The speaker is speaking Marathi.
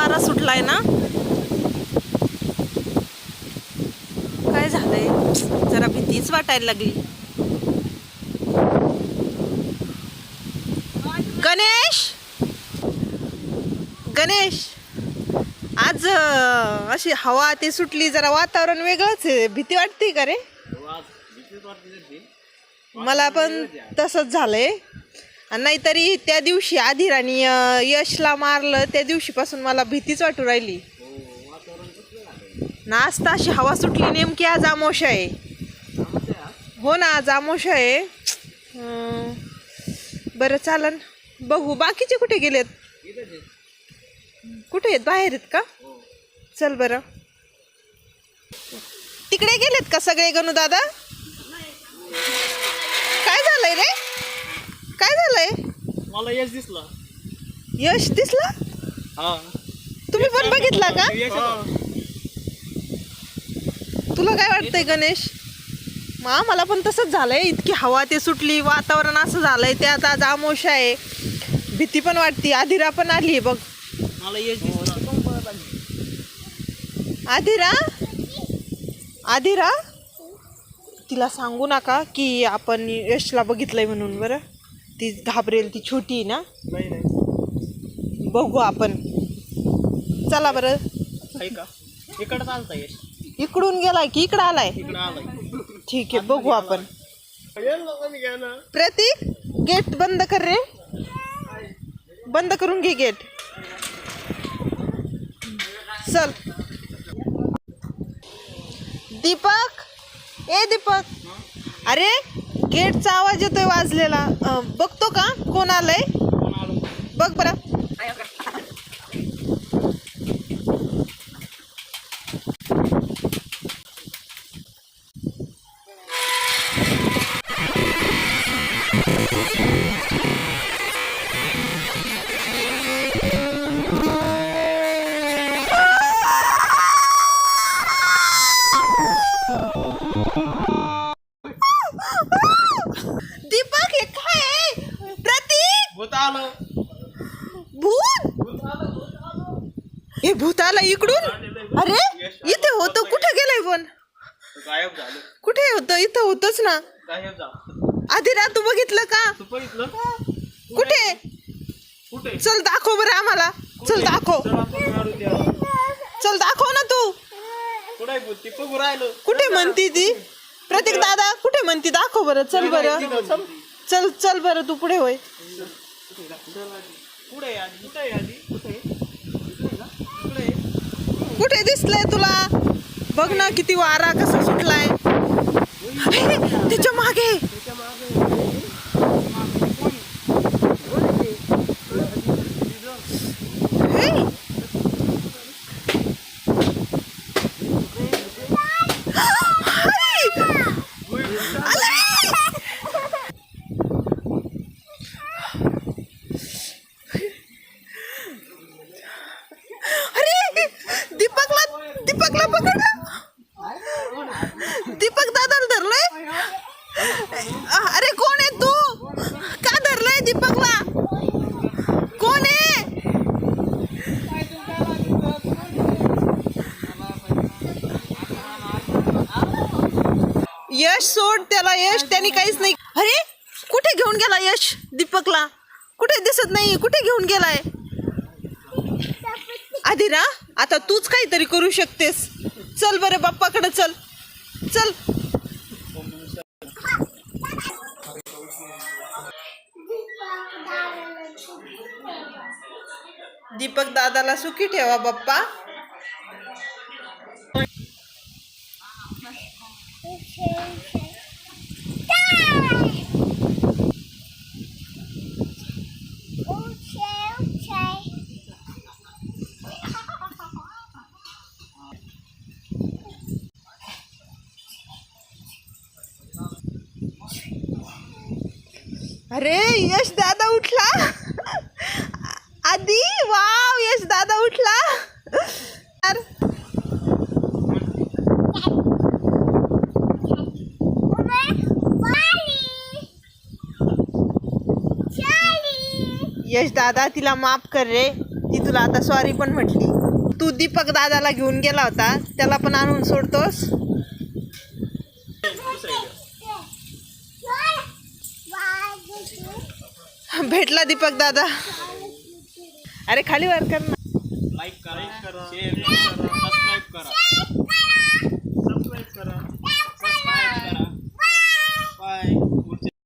वारा सुटलाय ना. काय झालंय, जरा भीतीच वाटायला लागली. गणेश गणेश आज अशी हवा ती सुटली, जरा वातावरण वेगळंच आहे. भीती वाटते का रे? मला पण तसंच झालंय. नाहीतरी त्या दिवशी आधीराणी यशला मारलं त्या दिवशीपासून मला भीतीच वाटू राहिली ना. आज अशी हवा सुटली. नेमकी आज अमावस्या आहे. हो ना, आज अमावस्या आहे. बरं चालन, बघू बाकीचे कुठे गेलेत. कुठे आहेत, बाहेर आहेत का? चल बरं. तिकडे गेलेत का सगळे गणू दादा? काय झालंय रे, काय झालंय? मला यश दिसला. यश दिसला? तुम्ही पण बघितला का? तुला काय वाटतंय गणेश? मला पण तसंच झालंय. इतकी हवा ते सुटली, वातावरण असं झालंय. त्यात आज अमावस्या आहे. भीती पण वाटते. आधिरा पण आली बघ. मला यश दिसला. आधिरा तिला सांगू नका की आपण यशला बघितलंय म्हणून. बरं, ती घाबरेल, ती छोटी आहे ना. नाही बघू आपण. चला बरं. का इकडं चालता यश? इकडून गेलाय की इकडं आलाय? इकडं आलाय. ठीक आहे, बघू आपण. प्रतीक, गेट बंद कर रे. बंद करून घे गेट. चल. दीपक, ए दीपक, अरे गेटचा आवाज येतोय वाजलेला. बघतो का कोण आलंय? बघ बरं. दीपक, हे काय आहे? प्रतीक, भूत आलं. भूत? हे भूत आलं इकडून? अरे इथे होतं, कुठे गेलंय पण? गायब झालं. कुठे होतं? इथं होतच ना. गायब झालं. आधी तू बघितलं का? तू बघितलं? कुठे? कुठे? चल दाखव बरं आम्हाला. चल दाखव, चल दाखव ना तू. कुठे भूत? ती बघू राहिलो. कुठे म्हणती ती? प्रतीक दादा कुठे म्हणती? दाखव बरं. चल बरं, चल चल बरं, तू पुढे होय. कुठे आधी? कुठे आधी? कुठे? कुठे दिसलंय तुला? बघ ना किती वारा कसा सुटलाय. हे, त्याच्या मागे. हे. अरे दीपकला पकड. दीपक दादाला धरलंय. अरे कोण आहे तू? का धरलंय दीपकला? कोण आहे? यश सोड त्याला. यश त्याने काहीच नाही. अरे कुठे घेऊन गेला यश दीपकला? कुठे दिसत नाही. कुठे घेऊन गेलाय? आधिरा, आता तूच काहीतरी करू शकतेस. चल बरं बाप्पाकडे चल. चल. दीपक दादाला सुखी ठेवा बाप्पा. अरे यश दादा उठला. आधी वाव, यश दादा उठला. यश दादा तिला माफ कर रे, ती तुला आता सॉरी पण म्हटली. तू दीपक दादाला घेऊन गेला होता त्याला पण आणून सोडतोस. भेटला दीपक दादा. अरे खाली वर कर ना. लाईक करा, शेअर करा, सबस्क्राईब करा. सबस्क्राईब करा. बाय.